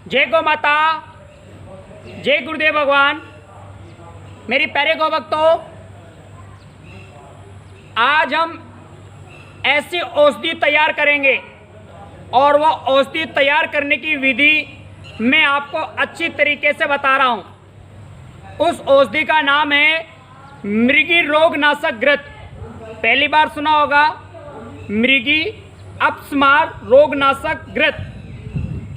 जय गौ माता, जय गुरुदेव भगवान। मेरी प्यारे गौ भक्तों, आज हम ऐसी औषधि तैयार करेंगे और वह औषधि तैयार करने की विधि मैं आपको अच्छी तरीके से बता रहा हूँ। उस औषधि का नाम है मृगी रोग नाशक घृत। पहली बार सुना होगा, मृगी अपस्मार रोग नाशक घृत।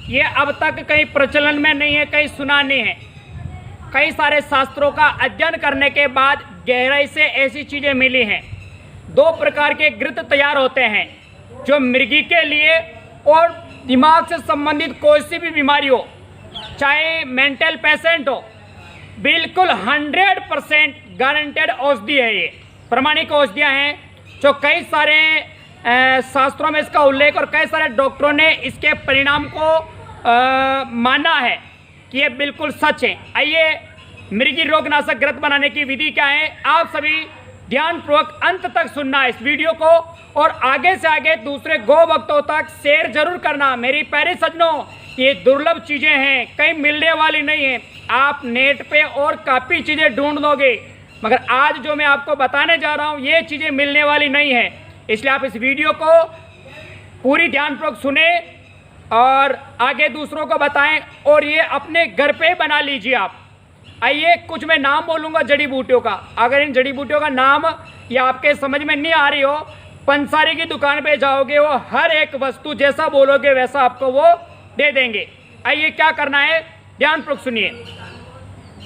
ये अब तक कहीं प्रचलन में नहीं है, कहीं सुना नहीं है। कई सारे शास्त्रों का अध्ययन करने के बाद गहराई से ऐसी चीज़ें मिली हैं। दो प्रकार के घृत तैयार होते हैं, जो मृगी के लिए और दिमाग से संबंधित कोई सी भी बीमारी हो, चाहे मेंटल पेशेंट हो, बिल्कुल 100% गारंटेड औषधि है। ये प्रमाणिक औषधियाँ हैं जो कई सारे शास्त्रों में इसका उल्लेख और कई सारे डॉक्टरों ने इसके परिणाम को माना है कि ये बिल्कुल सच है। आइए, मृगी रोगनाशक घृत बनाने की विधि क्या है, आप सभी ध्यानपूर्वक अंत तक सुनना इस वीडियो को और आगे से आगे दूसरे गौ भक्तों तक शेयर जरूर करना। मेरी प्यारे सज्जनों, ये दुर्लभ चीज़ें हैं, कहीं मिलने वाली नहीं है। आप नेट पे और काफ़ी चीज़ें ढूंढ लोगे, मगर आज जो मैं आपको बताने जा रहा हूँ ये चीज़ें मिलने वाली नहीं है। इसलिए आप इस वीडियो को पूरी ध्यानपूर्वक सुने और आगे दूसरों को बताएं और ये अपने घर पे बना लीजिए आप। आइए, कुछ मैं नाम बोलूँगा जड़ी बूटियों का। अगर इन जड़ी बूटियों का नाम या आपके समझ में नहीं आ रही हो, पंसारी की दुकान पे जाओगे, वो हर एक वस्तु जैसा बोलोगे वैसा आपको वो दे देंगे। आइए, क्या करना है ध्यानपूर्वक सुनिए।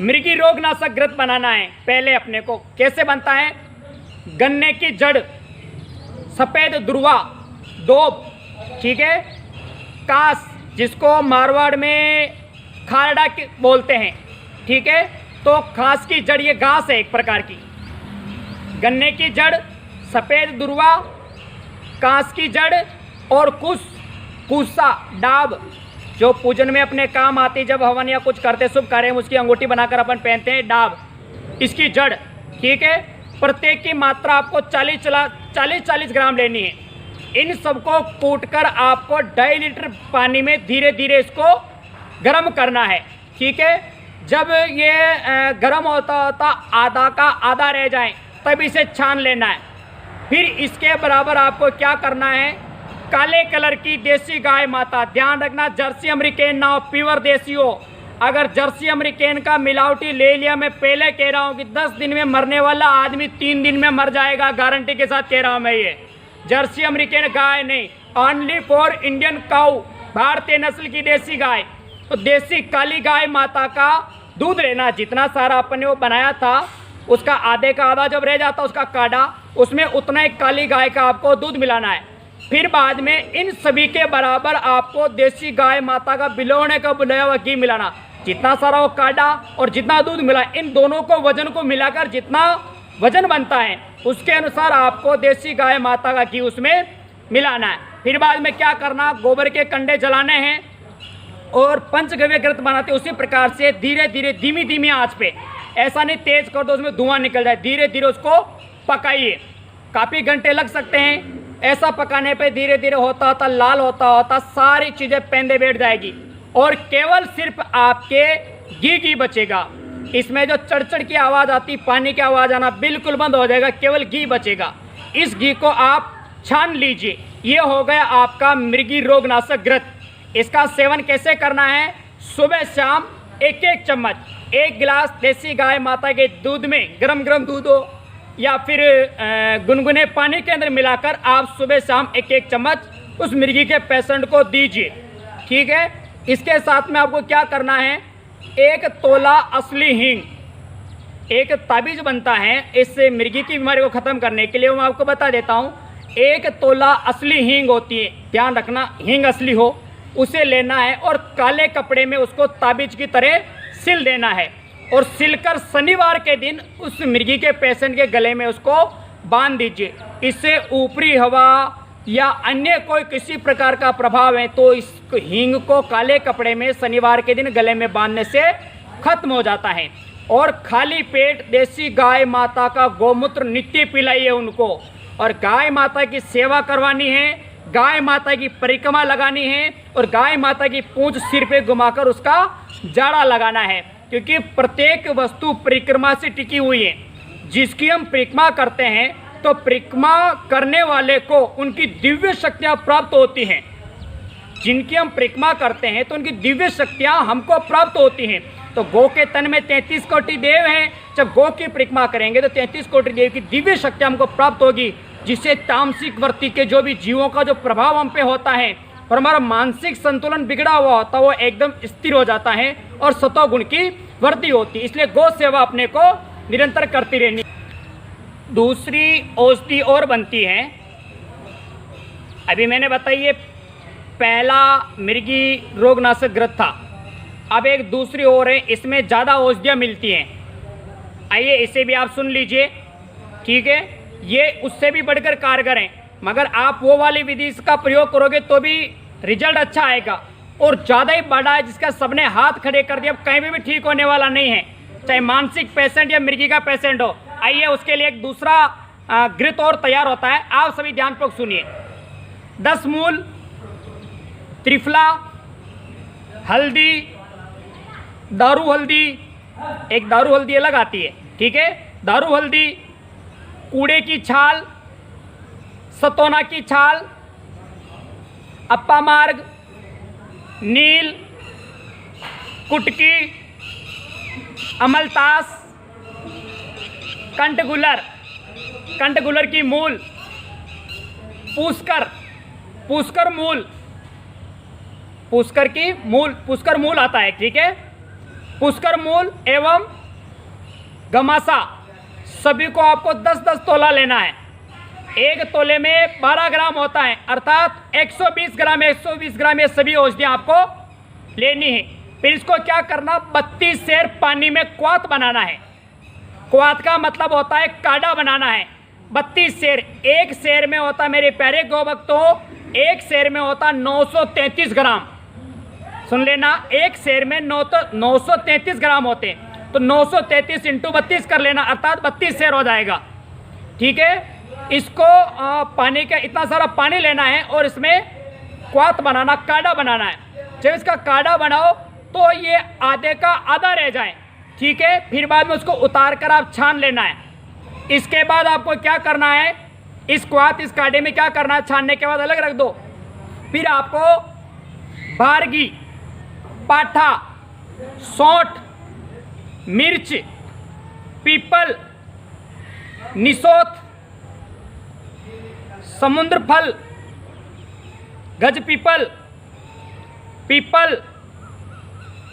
मृगी रोगनाशक घृत बनाना है। पहले अपने को कैसे बनता है, गन्ने की जड़, सफ़ेद दुर्वा, दोब, ठीक है, कास जिसको मारवाड़ में खारड़ा बोलते हैं, ठीक है, तो घास की जड़, ये घास है एक प्रकार की। गन्ने की जड़, सफ़ेद दुर्वा, कांस की जड़ और कुस्सा डाब, जो पूजन में अपने काम आती, जब हवन या कुछ करते शुभ कार्य में उसकी अंगूठी बनाकर अपन पहनते हैं, डाब, इसकी जड़, ठीक है। प्रत्येक की मात्रा आपको 40 ग्राम लेनी है। इन सबको कूटकर आपको 2.5 लीटर पानी में धीरे धीरे इसको गर्म करना है, ठीक है। जब ये गर्म होता होता आधा का आधा रह जाए तब इसे छान लेना है। फिर इसके बराबर आपको क्या करना है, काले कलर की देसी गाय माता, ध्यान रखना जर्सी अमेरिकन ना हो, प्योर देसी हो। अगर जर्सी अमेरिकन का मिलावटी ले लिया, मैं पहले कह रहा हूँ कि 10 दिन में मरने वाला आदमी 3 दिन में मर जाएगा, गारंटी के साथ कह रहा हूँ मैं। ये जर्सी अमेरिकन गाय नहीं, ओनली फॉर इंडियन काऊ, भारतीय नस्ल की देसी गाय। तो देसी काली गाय माता का दूध लेना। जितना सारा अपन ने वो बनाया था उसका आधे का आधा जब रह जाता उसका काढ़ा, उसमें उतना ही काली गाय का आपको दूध मिलाना है। फिर बाद में इन सभी के बराबर आपको देसी गाय माता का बिलोने का बुलाया हुआ घी मिलाना। जितना सारा वो काढ़ा और जितना दूध मिला, इन दोनों को वजन को मिलाकर जितना वजन बनता है उसके अनुसार आपको देसी गाय माता का घी उसमें मिलाना है। फिर बाद में क्या करना, गोबर के कंडे जलाने हैं और पंचगव्य घृत बनाते उसी प्रकार से धीरे धीरे धीमी धीमी आंच पे, ऐसा नहीं तेज कर दो उसमें धुआं निकल जाए, धीरे धीरे उसको पकाइए। काफ़ी घंटे लग सकते हैं। ऐसा पकाने पे धीरे धीरे होता होता लाल होता होता सारी चीज़ें पेंदे बैठ जाएगी और केवल सिर्फ आपके घी बचेगा। इसमें जो चढ़चढ़ की आवाज़ आती, पानी की आवाज़ आना बिल्कुल बंद हो जाएगा, केवल घी बचेगा। इस घी को आप छान लीजिए। ये हो गया आपका मृगी रोगनाशक घृत। इसका सेवन कैसे करना है, सुबह शाम 1-1 चम्मच, 1 गिलास देसी गाय माता के दूध में, गरम गरम दूध हो या फिर गुनगुने पानी के अंदर मिलाकर आप सुबह शाम 1-1 चम्मच उस मिर्गी के पेशेंट को दीजिए, ठीक है। इसके साथ में आपको क्या करना है, 1 तोला असली हींग, एक ताबीज बनता है इससे मिर्गी की बीमारी को ख़त्म करने के लिए, मैं आपको बता देता हूँ। 1 तोला असली हींग होती है, ध्यान रखना हींग असली हो, उसे लेना है और काले कपड़े में उसको ताबीज की तरह सिल देना है और सिलकर शनिवार के दिन उस मिर्गी के पेशेंट के गले में उसको बांध दीजिए। इससे ऊपरी हवा या अन्य कोई किसी प्रकार का प्रभाव है तो इस हींग को काले कपड़े में शनिवार के दिन गले में बांधने से खत्म हो जाता है। और खाली पेट देसी गाय माता का गोमूत्र नित्य पिलाइए उनको। और गाय माता की सेवा करवानी है, गाय माता की परिक्रमा लगानी है और गाय माता की पूंछ सिर पे घुमाकर उसका जाड़ा लगाना है, क्योंकि प्रत्येक वस्तु परिक्रमा से टिकी हुई है। जिसकी हम परिक्रमा करते हैं तो परिक्रमा करने वाले को उनकी दिव्य शक्तियाँ प्राप्त होती हैं। जिनकी हम परिक्रमा करते हैं तो उनकी दिव्य शक्तियाँ हमको प्राप्त होती हैं। तो गौ के तन में 33 कोटि देव हैं। जब गौ की परिक्रमा करेंगे तो 33 कोटि देव की दिव्य शक्तियाँ हमको प्राप्त होगी, जिससे तामसिक वृत्ति के जो भी जीवों का जो प्रभाव हम पे होता है और हमारा मानसिक संतुलन बिगड़ा हुआ होता है वो एकदम स्थिर हो जाता है और सतो गुण की वृद्धि होती है। इसलिए गौ सेवा अपने को निरंतर करती रहनी। दूसरी औषधि और बनती है, अभी मैंने बताइए पहला मिर्गी रोगनाशक ग्रंथ था, अब एक दूसरी और है, इसमें ज़्यादा औषधियाँ मिलती हैं। आइए इसे भी आप सुन लीजिए, ठीक है। ये उससे भी बढ़कर कारगर हैं, मगर आप वो वाली विधि का प्रयोग करोगे तो भी रिजल्ट अच्छा आएगा। और ज़्यादा ही बड़ा है जिसका सबने हाथ खड़े कर दिया, अब कहीं भी ठीक होने वाला नहीं है, चाहे मानसिक पेशेंट या मिर्गी का पेशेंट हो। आइए उसके लिए एक दूसरा घृत और तैयार होता है, आप सभी ध्यानपूर्वक सुनिए। 10 मूल त्रिफला, हल्दी, दारू हल्दी, एक दारू हल्दी अलग आती है, ठीक है। दारू हल्दी, कूड़े की छाल, सतोना की छाल, अप्पा मार्ग, नील, कुटकी, अमलतास, कंटगुलर, कंटगुलर की मूल, पुष्कर, पुष्कर मूल, पुष्कर की मूल, पुष्कर मूल आता है, ठीक है। पुष्कर मूल एवं गमासा सभी को आपको 10-10 तोला लेना है। एक तोले में 12 ग्राम होता है, अर्थात 120 ग्राम 120 ग्राम ये सभी औषधियाँ आपको लेनी है। फिर इसको क्या करना, 32 सेर पानी में क्वाथ बनाना है। क्वाथ का मतलब होता है काढ़ा बनाना है। 32 सेर, एक सेर में होता, मेरे प्यारे गौभक्तों, एक सेर में होता 933 ग्राम। सुन लेना, एक सेर में 933 ग्राम होते हैं, तो 933 × 32 कर लेना, अर्थात 32 सेर हो जाएगा, ठीक है। इसको पानी का इतना सारा पानी लेना है और इसमें क्वाथ बनाना, काढ़ा बनाना है। जब इसका काढ़ा बनाओ तो ये आधे का आधा रह जाए, ठीक है। फिर बाद में उसको उतार कर आप छान लेना है। इसके बाद आपको क्या करना है, इस क्वाथ, इस काढ़े में क्या करना है, छानने के बाद अलग रख दो। फिर आपको बारगी, पाठा, सौंठ, मिर्च, पीपल, निसोत, समुद्र फल, गज पीपल, पीपल,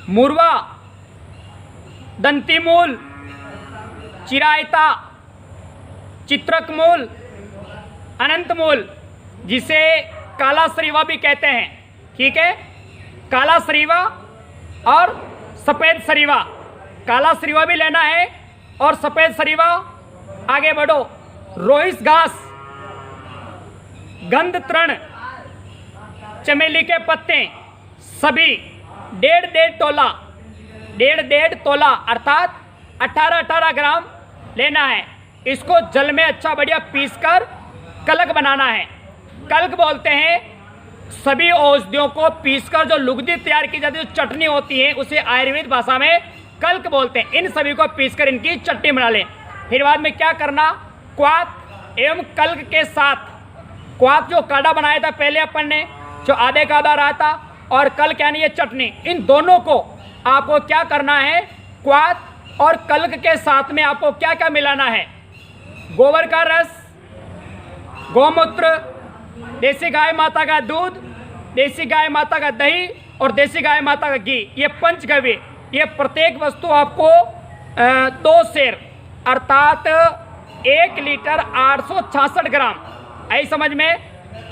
मुरवा, दंती मूल, चिरायता, चित्रक मूल, अनंत मूल, जिसे काला सरीवा भी कहते हैं, ठीक है। काला सरीवा और सफ़ेद सरीवा, काला सरीवा भी लेना है और सफ़ेद सरीवा। आगे बढ़ो, रोहिस घास, गंध तृण, चमेली के पत्ते, सभी 1.5 तोला, 1.5 तोला अर्थात 18-18 ग्राम लेना है। इसको जल में अच्छा बढ़िया पीसकर कलक बनाना है। कलक बोलते हैं सभी औषधियों को पीसकर जो लुगदी तैयार की जाती है, जो चटनी होती है, उसे आयुर्वेद भाषा में कल्क बोलते हैं। इन सभी को पीसकर इनकी चटनी बना लें। फिर बाद में क्या करना, क्वाथ एवं कल्क के साथ, क्वाथ जो काढ़ा बनाया था पहले अपन ने, जो आधे का आधा रहा था, और कल्क यानी ये चटनी, इन दोनों को आपको क्या करना है, क्वाथ और कल्क के साथ में आपको क्या क्या मिलाना है, गोबर का रस, गौमूत्र, देसी गाय माता का दूध, देसी गाय माता का दही और देसी गाय माता का घी, ये पंचगव्य, ये प्रत्येक वस्तु आपको 2 सेर अर्थात 1 लीटर 866 ग्राम, आई समझ में।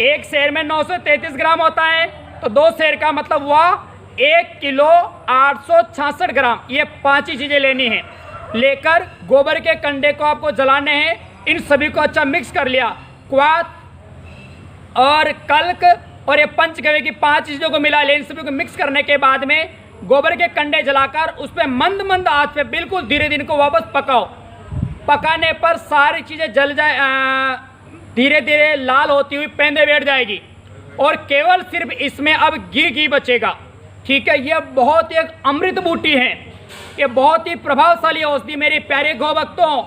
एक सेर में 933 ग्राम होता है, तो 2 सेर का मतलब हुआ 1 किलो 866 ग्राम। ये 5 ही चीज़ें लेनी है। लेकर गोबर के कंडे को आपको जलाने हैं। इन सभी को अच्छा मिक्स कर लिया, क्वाथ और कल्क और ये पंचगव्य की 5 चीज़ों को मिला ले। इन सभी को मिक्स करने के बाद में गोबर के कंडे जलाकर उस पर मंद मंद आंच पे बिल्कुल धीरे धीरे को वापस पकाओ। पकाने पर सारी चीज़ें जल जाए, धीरे धीरे लाल होती हुई पेंदे बैठ जाएगी। और केवल सिर्फ इसमें अब घी बचेगा। ठीक है, ये बहुत एक अमृत बूटी है, ये बहुत ही प्रभावशाली औषधि मेरे प्यारे गौ भक्तों,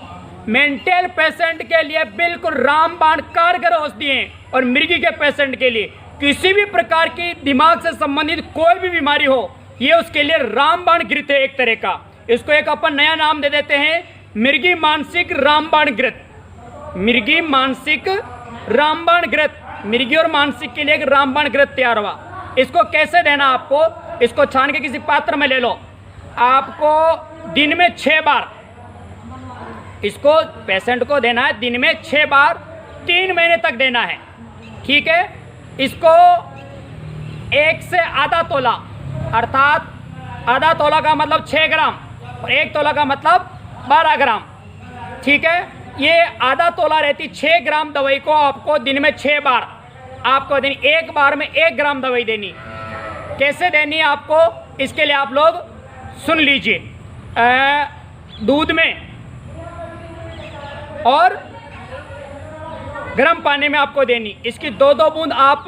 मेंटल पेशेंट के लिए बिल्कुल रामबाण कारगर औषधि है। और मिर्गी के पेशेंट के लिए किसी भी प्रकार की दिमाग से संबंधित कोई भी बीमारी हो, ये उसके लिए रामबाण घृत है एक तरह का। इसको एक अपन नया नाम दे देते हैं, मिर्गी मानसिक रामबाण घृत। मिर्गी मानसिक रामबाण घृत, मिर्गी और मानसिक के लिए एक रामबाण घृत तैयार हुआ। इसको कैसे देना आपको, इसको छान के किसी पात्र में ले लो। आपको दिन में 6 बार इसको पेशेंट को देना है, दिन में 6 बार 3 महीने तक देना है। ठीक है, इसको 1 से आधा तोला, अर्थात आधा तोला का मतलब 6 ग्राम और 1 तोला का मतलब 12 ग्राम। ठीक है, ये आधा तोला रहती 6 ग्राम दवाई को आपको दिन में 6 बार आपको देनी। एक बार में 1 ग्राम दवाई देनी। कैसे देनी है आपको, इसके लिए आप लोग सुन लीजिए। दूध में और गर्म पानी में आपको देनी। इसकी 2-2 बूंद आप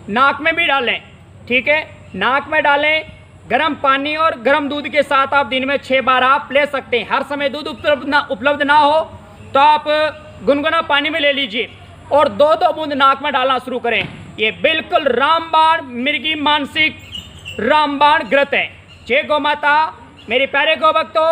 नाक में भी डालें। ठीक है, नाक में डालें, गर्म पानी और गर्म दूध के साथ आप दिन में 6 बार आप ले सकते हैं। हर समय दूध उपलब्ध ना हो तो आप गुनगुना पानी में ले लीजिए और 2-2 बूंद नाक में डालना शुरू करें। ये बिल्कुल रामबाण मिर्गी मानसिक रामबाण घृत है। जय गौ माता। मेरे प्यारे गौ भक्तों,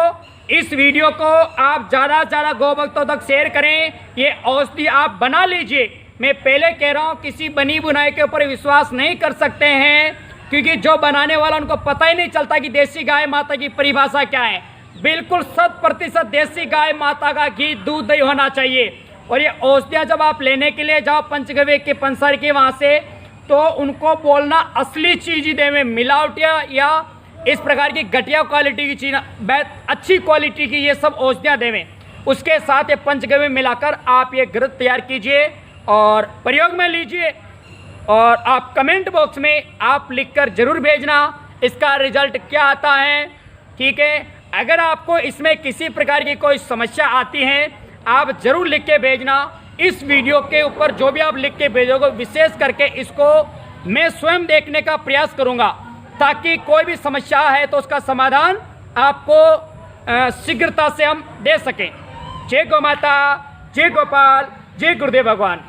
इस वीडियो को आप ज़्यादा से ज़्यादा गौ भक्तों तक शेयर करें। ये औषधि आप बना लीजिए। मैं पहले कह रहा हूँ, किसी बनी बुनाई के ऊपर विश्वास नहीं कर सकते हैं, क्योंकि जो बनाने वाला उनको पता ही नहीं चलता कि देसी गाय माता की परिभाषा क्या है। बिल्कुल 100% देसी गाय माता का घी दूध दही होना चाहिए। और ये औषधियाँ जब आप लेने के लिए जाओ पंचगव्य के पंसारी के वहाँ से, तो उनको बोलना असली चीज़ ही देवे, मिलावटिया या इस प्रकार की घटिया क्वालिटी की चीज़, अच्छी क्वालिटी की ये सब औषधियाँ देवें। उसके साथ ये पंचगव्य मिलाकर आप ये घृत तैयार कीजिए और प्रयोग में लीजिए। और आप कमेंट बॉक्स में आप लिखकर जरूर भेजना इसका रिजल्ट क्या आता है। ठीक है, अगर आपको इसमें किसी प्रकार की कोई समस्या आती है, आप ज़रूर लिख के भेजना। इस वीडियो के ऊपर जो भी आप लिख के भेजोगे, विशेष करके इसको मैं स्वयं देखने का प्रयास करूंगा, ताकि कोई भी समस्या है तो उसका समाधान आपको शीघ्रता से हम दे सकें। जय गौ माता, जय गोपाल, जय गुरुदेव भगवान।